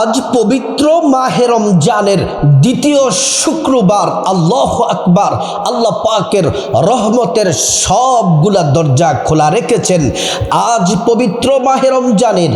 আজ পবিত্র মাহে রমজানের দ্বিতীয় শুক্রবার। আল্লাহু আকবার। আল্লাহ পাকের রহমতের সবগুলা দরজা খোলা রেখেছেন। আজ পবিত্র মাহে রমজানের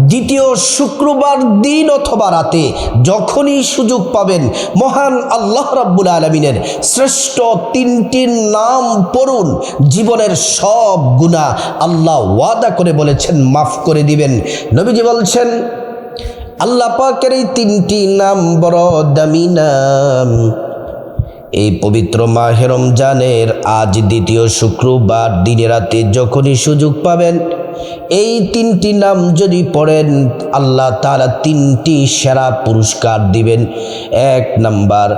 দ্বিতীয় শুক্রবার দিন অথবা রাতে যখনই সুযোগ পাবেন মহান আল্লাহ রাব্বুল আলামিনের শ্রেষ্ঠ তিনটি নাম পড়ুন, জীবনের সব গুনাহ আল্লাহ ওয়াদা করে বলেছেন মাফ করে দিবেন। নবীজি বলছেন আল্লাহ পাকের এই তিনটি নাম বড় দামি নাম। এই পবিত্র মাহে রমজানের আজ দ্বিতীয় শুক্রবার দিনে রাতে যখনই সুযোগ পাবেন এই তিনটি নাম যদি পড়েন আল্লাহ তাআলা তিনটি সেরা পুরস্কার দিবেন। এক নাম্বার,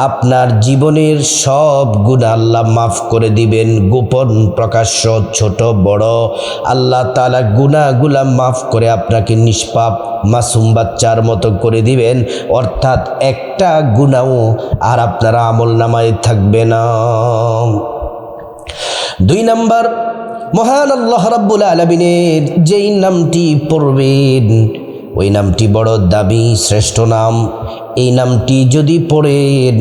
আপনার জীবনের সব গুনাহ আল্লাহ মাফ করে দিবেন, গোপন প্রকাশ্য ছোট বড় আল্লাহ তাআলা গুনাহগুলা মাফ করে আপনাকে নিষ্পাপ মাসুম বাচ্চার মতো করে দিবেন, অর্থাৎ একটা গুনাহও আর আপনার আমলনামায় থাকবে না। দুই নাম্বার, মহান আল্লাহ রাব্বুল আলামিনের যেই নামটি পড়বেন ওই নামটি বড় দামি শ্রেষ্ঠ নাম। এই নামটি যদি পড়েন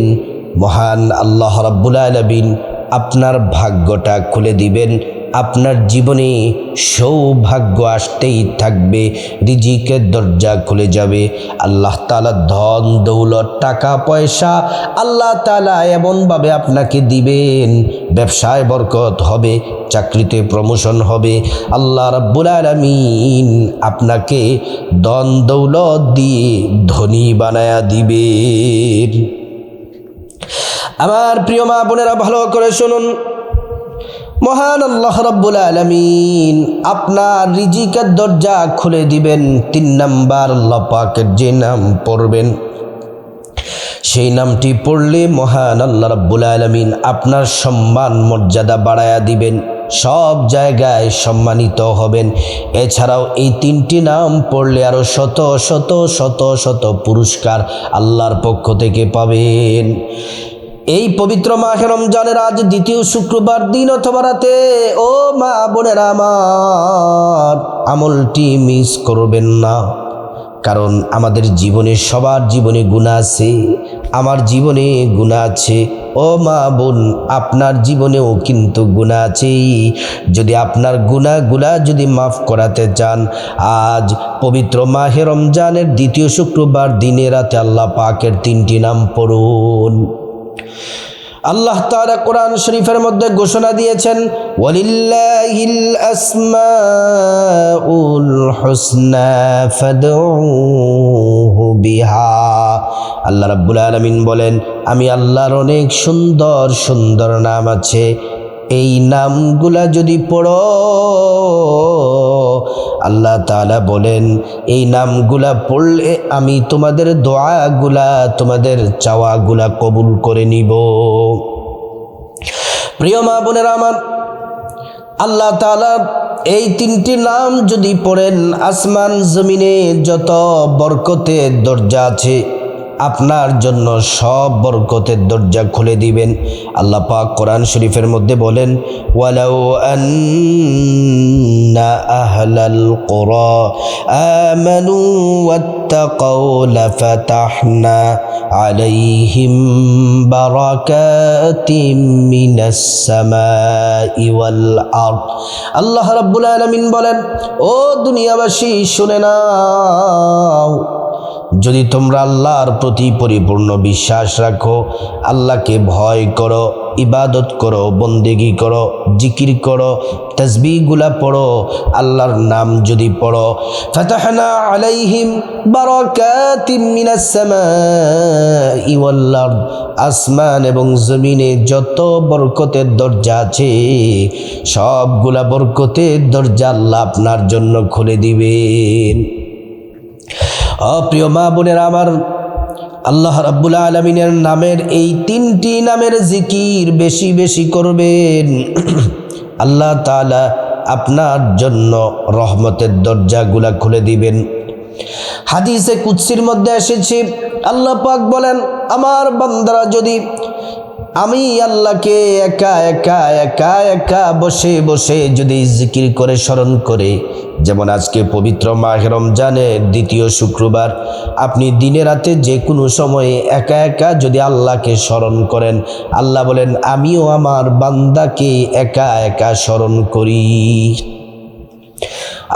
মহান আল্লাহ রাব্বুল আলামিন আপনার ভাগ্যটা খুলে দিবেন, আপনার জীবনে সৌভাগ্য আসতেই থাকবে, রিজিকের দরজা খুলে যাবে। আল্লাহ তাআলা ধন দৌলত টাকা পয়সা আল্লাহ তাআলা এমনভাবে আপনাকে দিবেন, ব্যবসায় বরকত হবে, চাকরিতে প্রমোশন হবে। আল্লাহ রাব্বুল আলামিন আপনাকে ধন দৌলত দিয়ে ধনী বানায়া দিবেন। আমার প্রিয় মা বোনেরা ভালো করে শুনুন, মহান আল্লাহ রাব্বুল আলামিন আপনার রিজিকের দরজা খুলে দিবেন। তিন নাম্বার, আল্লাহ পাকের যে নাম পড়বেন সেই নামটি পড়লে মহান আল্লাহ রাব্বুল আলামিন আপনার সম্মান মর্যাদা বাড়ায়া দিবেন, সব জায়গায় সম্মানিত হবেন। এছাড়াও এই তিনটি নাম পড়লে আরো শত শত শত শত পুরস্কার আল্লাহর পক্ষ থেকে পাবেন। এই পবিত্র মাহে রমজানের আজ দ্বিতীয় শুক্রবার দিন অথবা রাতে ও মা বোনেরা আমার আমলটি মিস করবেন না, কারণ আমাদের জীবনে সবার জীবনে গুনাহ আছে, আমার জীবনে গুনাহ আছে, ও মা বোন আপনার জীবনেও কিন্তু গুনাহ আছে। যদি আপনার গুনাহগুলা যদি মাফ করাতে চান আজ পবিত্র মাহে রমজানের দ্বিতীয় শুক্রবার দিনে রাতে আল্লাহ পাকের তিনটি নাম পড়ুন। আল্লাহ তাআলা কোরআন শরীফের মধ্যে ঘোষণা দিয়েছেন ওয়ালিল্লাহিল আসমাউল হুসনা ফাদউহু বিহা। আল্লাহ রাব্বুল আলামিন বলেন আমি আল্লাহর অনেক সুন্দর সুন্দর নাম আছে, এই নামগুলা যদি পড়ো আল্লাহ তাআলা বলেন এই নামগুলা পড়লে আমি তোমাদের দোয়াগুলা তোমাদের চাওয়াগুলা কবুল করে নিব। প্রিয় মা বোনেরা আমার, আল্লাহ তাআলা এই তিনটি নাম যদি পড়েন আসমান জমিনে যত বরকতের দরজা আছে আপনার জন্য সব বরকতের দরজা খুলে দিবেন। আল্লাহ পাক কোরআন শরীফের মধ্যে বলেন ওয়ালাউ আন্না আহলাল কুরা আমানু ওয়াত্তাকাউ লাফাতাহনা আলাইহিম বারাকাতিম মিনাস সামাই ওয়াল আরদ। আল্লাহ রাব্বুল আলামিন বলেন ও দুনিয়াবাসী শুনে নাও, যদি তোমরা আল্লাহর প্রতি পরিপূর্ণ বিশ্বাস রাখো, আল্লাহকে ভয় করো, ইবাদত করো, বন্দেগি করো, জিকির করো, তাসবিহগুলা পড়ো, আল্লাহর নাম যদি পড়ো, ফাতাহনা আলাইহিম বারাকাতিম মিনাস সামাই ওয়াল আরদ, আসমান এবং জমিনে যত বরকতের দরজা আছে সবগুলা বরকতের দরজা আল্লাহ আপনার জন্য খুলে দিবেন। প্রিয় মা বোনেরা আমার, আল্লাহ রাব্বুল আলামিনের নামের এই তিনটি নামের জিকির বেশি বেশি করবেন, আল্লাহ তাআলা আপনার জন্য রহমতের দরজাগুলা খুলে দিবেন। হাদিসে কুদসির মধ্যে এসেছে আল্লাহ পাক বলেন আমার বান্দারা যদি আমি আল্লাহকে একা একা একা একা বসে বসে যদি জিকির করে স্মরণ করে, যেমন আজকে পবিত্র মাহে রমজানের দ্বিতীয় শুক্রবার, আপনি দিনে রাতে যে কোনো সময়ে একা একা যদি আল্লাহকে স্মরণ করেন, আল্লাহ বলেন আমিও আমার বান্দাকে একা একা স্মরণ করি।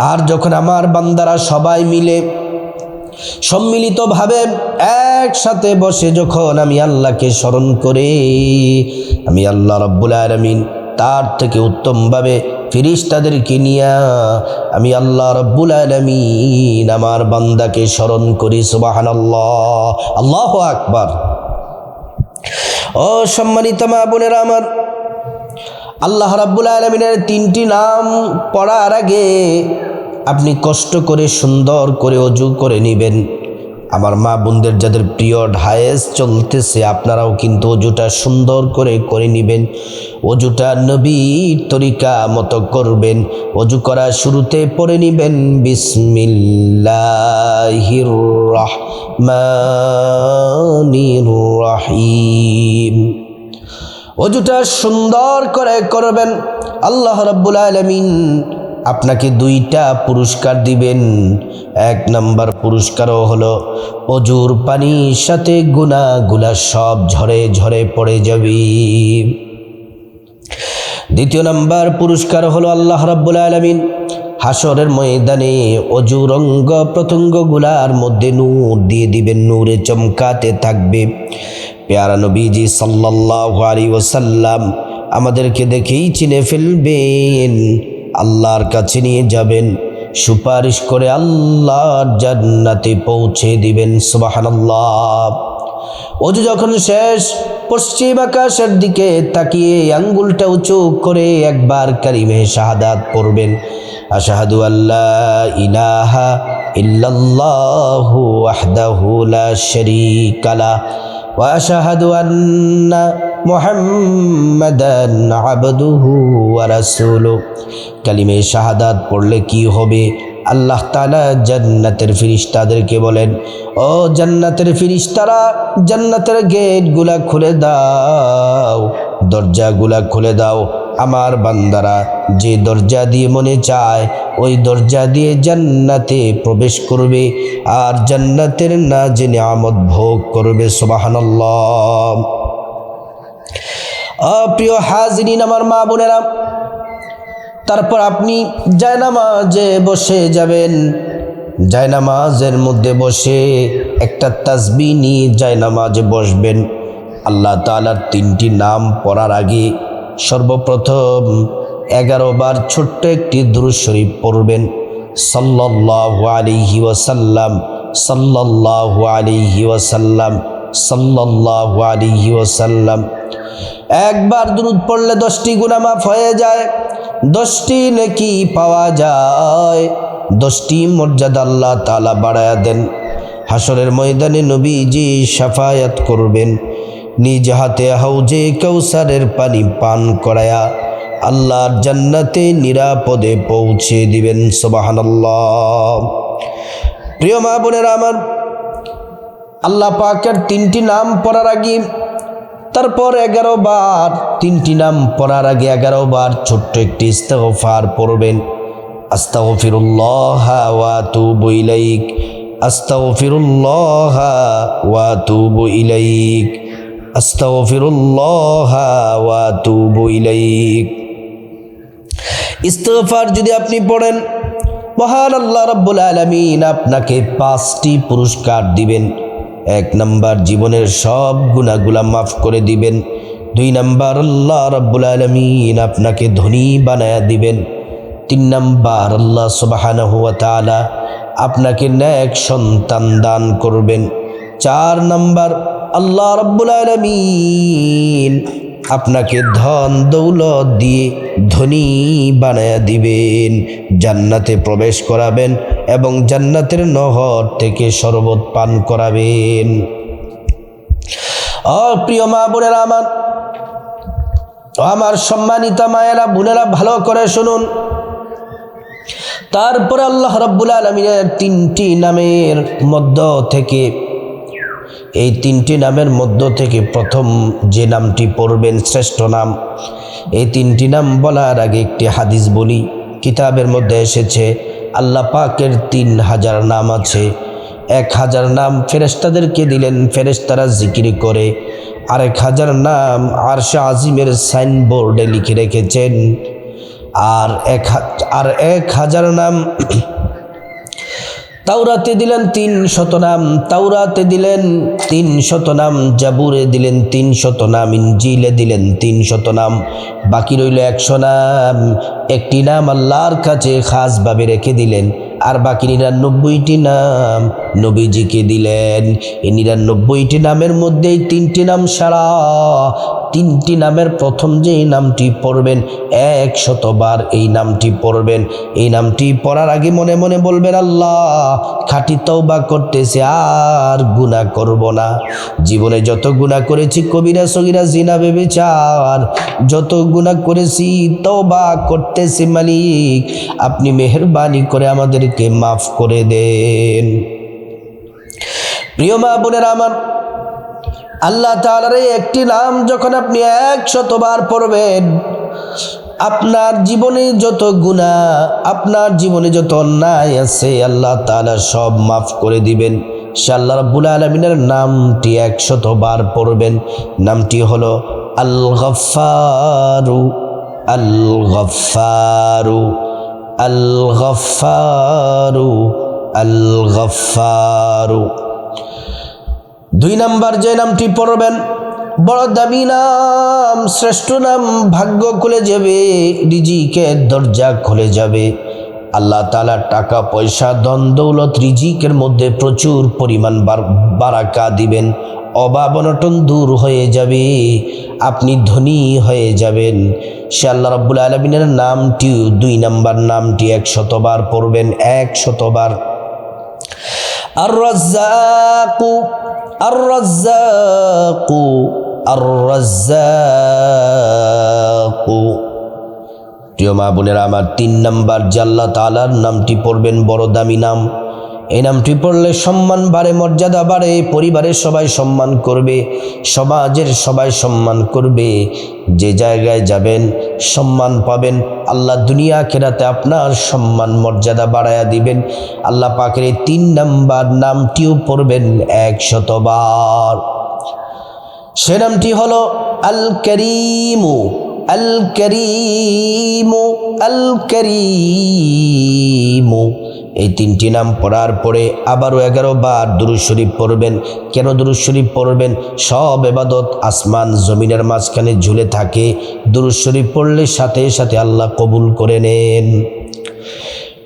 আর যখন আমার বান্দারা সবাই মিলে সম্মিলিতভাবে একসাথে বসে যখন আমি আল্লাহকে স্মরণ করে, আমি আল্লাহ রাব্বুল আলামিন তার থেকে উত্তমভাবে ফেরেশতাদেরকে নিয়ে আমি আল্লাহ রাব্বুল আলামিন আমার বান্দাকে স্মরণ করি। সুবহানাল্লাহ, আল্লাহু আকবার। ও সম্মানিত মা বোনেরা আমার, আল্লাহ রাব্বুল আলামিনের 3টি নাম পড়ার আগে আপনি কষ্ট করে সুন্দর করে ওযু করে নেবেন। আমার মা বোনদের যাদের পিরিয়ড হায়েস চলতেছে, আপনারাও কিন্তু ওযুটা সুন্দর করে করে নেবেন। ওযুটা নবীর তরিকা মতো করবেন। ওযু করার শুরুতে পড়ে নেবেন বিসমিল্লাহির রহমানির রহিম। ওযুটা সুন্দর করে করবেন। আল্লাহ রাব্বুল আলামিন আপনাকে 2টা পুরস্কার দিবেন। 1 নম্বর পুরস্কারও হলো ওযুর পানির সাথে গুনাহগুলা সব ঝরে ঝরে পড়ে যাবে। 2 নম্বর পুরস্কার হলো আল্লাহ রাব্বুল আলামিন হাসরের ময়দানে ওযুর অঙ্গ প্রত্যঙ্গগুলার মধ্যে নূর দিয়ে দিবেন, নূরে চমকাতে থাকবে। প্যারা নবীজি সাল্লাল্লাহু আলাইহি ওয়াসাল্লাম আমাদেরকে দেখেই চিনে ফেলবেন, আল্লাহর কাছে নিয়ে যাবেন, সুপারিশ করে আল্লাহর জান্নাতে পৌঁছে দিবেন। সুবহানাল্লাহ। ওযু যখন শেষ, পশ্চিম আকাশের দিকে তাকিয়ে আঙ্গুলটা উঁচু করে একবার কালিমে শাহাদাত পড়বেন। আশহাদু আল্লা ইলাহা ইল্লাল্লাহু ওয়াহদাহু লা শারীকা লাহু ওয়া আশহাদু আন্না মুহাম্মাদান আবদুহু ওয়া রাসূলুহু। কালিমে শাহাদাত পড়লে কি হবে? আল্লাহ তাআলা জান্নাতের ফেরেশতাদেরকে বলেন, ও জান্নাতের ফেরেশতারা, জান্নাতের গেটগুলা খুলে দাও, দরজাগুলা খুলে দাও। আমার বান্দারা যে দরজা দিয়ে মনে চায় ওই দরজা দিয়ে জান্নাতে প্রবেশ করবে আর জান্নাতের নাজ নিয়ামত ভোগ করবে। সুবহানাল্লাহ। প্রিয় হাজিরিন, আমার মা বোনেরা, তারপর আপনি জায়নামাজে বসে যাবেন। জায়নামাজের মধ্যে বসে একটা তাসবিহ নিয়ে জায়নামাজে বসবেন। আল্লাহ তাআলার 3টি নাম পড়ার আগে সর্বপ্রথম 11 বার ছোট্ট একটি দুরূদ শরীফ পড়বেন। সাল্লাল্লাহু আলাইহি ওয়াসাল্লাম, সাল্লাল্লাহু আলাইহি ওয়াসাল্লাম, সাল্লাল্লাহু আলাইহি ওয়াসাল্লাম। একবার দুরূদ পড়লে 10টি গুনাহ মাফ হয়ে যায়, 10টি নেকি পাওয়া যায়, 10টি মর্যাদা আল্লাহ তাআলা বাড়ায়া দেন। হাসরের ময়দানে নবীজি শাফায়াত করবেন, নিজ হাতে হাউজে কাউসারের পানি পান করায়া আল্লাহর জান্নাতে নিরাপদে পৌঁছে দিবেন। সুবহানাল্লাহ। প্রিয় মা বোনেরা আমার, আল্লাহ পাকের 3টি নাম পড়ার আগে, তারপর 11 বার 3টি নাম পড়ার আগে 11 বার ছোট্ট একটি ইস্তিগফার পড়বেন। আস্তাগফিরুল্লাহ ওয়া আতুবু ইলাইক, আস্তাগফিরুল্লাহ ওয়া আতুবু ইলাইক, আস্তাগফিরুল্লাহ ওয়া আতুবু ইলাইক। ইস্তিগফার যদি আপনি পড়েন, মহান আল্লাহ রাব্বুল আলামিন আপনাকে 5টি পুরস্কার দিবেন। 1 নাম্বার, জীবনের সব গুনাহগুলা মাফ করে দিবেন। 2 নাম্বার, আল্লাহ রাব্বুল আলামিন আপনাকে ধনী বানায়া দিবেন। 3 নাম্বার, আল্লাহ সুবহানাহু ওয়া তাআলা আপনাকে নেক সন্তান দান করবেন। 4 নাম্বার, আল্লাহ রাব্বুল আলামিন আপনাকে ধন দৌলত দিয়ে ধনী বানায়া দিবেন, জান্নাতে প্রবেশ করাবেন এবং জান্নাতের নহর থেকে শরবত পান করাবেন। প্রিয় মা বোনেরা আমার, আমার সম্মানিতা মায়েরা বোনেরা, ভালো করে শুনুন। তারপরে আল্লাহ রাব্বুল আলামিনের 3টি নামের মধ্য থেকে এই তিনটি নামের মধ্য থেকে প্রথম যে নামটি পড়বেন শ্রেষ্ঠ নাম। এই তিনটি নাম বলার আগে একটি হাদিস বলি। কিতাবের মধ্যে এসেছে আল্লাহ পাকের 3000 নাম আছে। 1000 নাম ফেরেশতাদেরকে দিলেন, ফেরেশতারা জিকির করে। আর 1000 নাম আরশে আজিমের সাইনবোর্ডে লিখে রেখেছেন। আর 1000 নাম তাওরাতে দিলেন 300 নাম, তাওরাতে দিলেন 300 নাম, জাবুরে দিলেন 300 নাম, ইনজিলে দিলেন 300 নাম। বাকি রইল 100 নাম। একটি নাম আল্লাহর কাছে খাসভাবে রেখে দিলেন, আর বাকি 99টি নাম নবীজিকে দিলেন। এই 99টি নামের মধ্যে 3টি নাম ছাড়া 3টি নামের প্রথম যেই নামটি পড়বেন 100 বার এই নামটি পড়বেন। এই নামটি পড়ার আগে মনে মনে বলবেন, আল্লাহ খাঁটি তওবা করতেছে, আর গুনাহ করব না। জীবনে যত গুনাহ করেছি, কবিরা সগীরা জিনা ব্যভিচার যত গুনাহ করেছি, তওবা করতেছি মালিক, আপনি মেহেরবানি করে আমাদেরকে মাফ করে দেন। প্রিয় মা বোনেরা আমার, আল্লাহ তাআলার একটি নাম যখন আপনি 100 বার পড়বেন, আপনার জীবনে যত গুনাহ, আপনার জীবনে যত অন্যায় আছে, আল্লাহ তাআলা সব মাফ করে দিবেন। সে আল্লাহ রাব্বুল আলামিনের নামটি 100 বার পড়বেন। নামটি হলো আল গফফারু, আল গফফারু, আল গফফারু, আল গফফারু। 2 নাম্বার যে নামটি পড়বেন, বড় দামি নাম, শ্রেষ্ঠ নাম, ভাগ্য খুলে যাবে, রিজিকের দরজা খুলে যাবে। আল্লাহ তাআলা টাকা পয়সা ধন দৌলত রিজিকের মধ্যে প্রচুর পরিমাণ বারাকা দিবেন। অভাব অনটন দূর হয়ে যাবে, আপনি ধনী হয়ে যাবেন। সে আল্লাহ রাব্বুল আলামিনের নামটি 2 নাম্বার নামটি 100 বার পড়বেন, 100 বার। আর রাজ্জাকু, আর রাজ্জাকু, আর রাজ্জাকু। প্রিয় মা বোনেরা আমার, 3 নাম্বার যে আল্লাহ তাআলার নামটি পড়বেন, বড় দামি নাম। এই নামটি পড়লে সম্মান বাড়ে, মর্যাদা বাড়ে, পরিবারের সবাই সম্মান করবে, সমাজের সবাই সম্মান করবে। যে জায়গায় যাবেন সম্মান পাবেন। আল্লাহ দুনিয়া আখিরাতে আপনার সম্মান মর্যাদা বাড়ায়া দিবেন। আল্লাহ পাকের এই 3 নাম্বার নামটিও পড়বেন 100 বার। সে নামটি হলো আল করিমু, আল করিমু, আল করিমু। এই 3টি নাম পড়ার পরে আবারও 11 বার দুরূদ শরীফ পড়বেন। কেন দুরূদ শরীফ পড়বেন? সব ইবাদত আসমান জমিনের মাঝখানে ঝুলে থাকে। দুরূদ শরীফ পড়লে সাথে সাথে আল্লাহ কবুল করে নেন।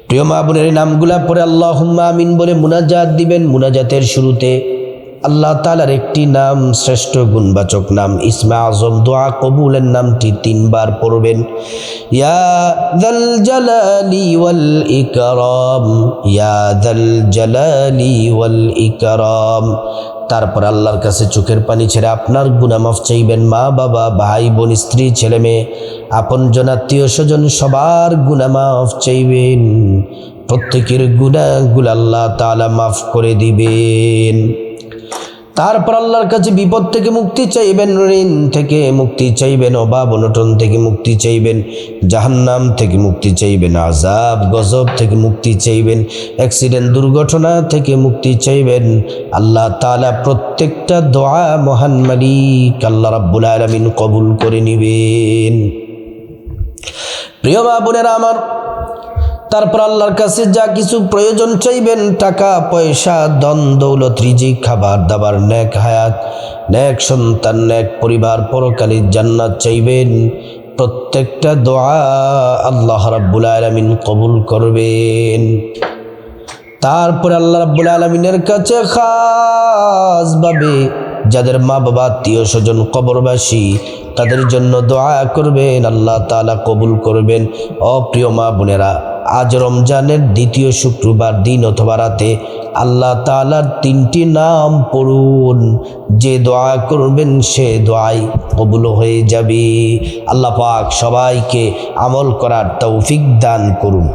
প্রিয় মা বোনের, এই নামগুলা পড়ে আল্লাহুম্মা আমিন বলে মুনাজাত দিবেন। মুনাজাতের শুরুতে আল্লাহ তাআলার একটি নাম, শ্রেষ্ঠ গুণবাচক নাম ইসমে আজম, দোয়া কবুলের নামটি 3 বার পড়বেন। ইয়া যাল জালালি ওয়াল ইকরাম, ইয়া যাল জালালি ওয়াল ইকরাম। তারপর আল্লাহর কাছে চোখের পানি ছেড়ে আপনার গুনাহ মাফ চাইবেন। মা বাবা, ভাই বোন, স্ত্রী, ছেলে মেয়ে, আপনজন, আত্মীয় স্বজন সবার গুনাহ মাফ চাইবেন। প্রত্যেকের গুনাহগুলো আল্লাহ তাআলা মাফ করে দিবেন। তারপর আল্লাহর কাছে বিপদ থেকে মুক্তি চাইবেন, ঋণ থেকে মুক্তি চাইবেন, অভাব অনটন থেকে মুক্তি চাইবেন, জাহান্নাম থেকে মুক্তি চাইবেন, আযাব গজব থেকে মুক্তি চাইবেন, অ্যাক্সিডেন্ট দুর্ঘটনা থেকে মুক্তি চাইবেন। আল্লাহ তাআলা প্রত্যেকটা দোয়া মহান মালিক আল্লাহ রাব্বুল আলামিন কবুল করে নেবেন। প্রিয় মা বোনেরা আমার, তারপর আল্লাহর কাছে যা কিছু প্রয়োজন চাইবেন, টাকা পয়সা, ধন দৌলত, রিজিক, খাবার দাবার, নেক হায়াত, নেক সন্তান, নেক পরিবার, পরকালীন জান্নাত চাইবেন। প্রত্যেকটা দোয়া আল্লাহ রাব্বুল আলামিন কবুল করবেন। তারপরে আল্লাহ রাব্বুল আলামিনের কাছে খাসভাবে যাদের মা বাবা, আত্মীয় স্বজন কবরবাসী, তাদের জন্য দোয়া করবেন, আল্লাহ তাআলা কবুল করবেন। প্রিয় মা বোনেরা, আজ রমজানের 2য় শুক্রবার দিন অথবা রাতে আল্লাহ তাআলার 3টি নাম পড়ুন। যে দোয়া করবেন সে দোয়াই কবুল হয়ে যাবে। আল্লাহ পাক সবাইকে আমল করার তৌফিক দান করুন।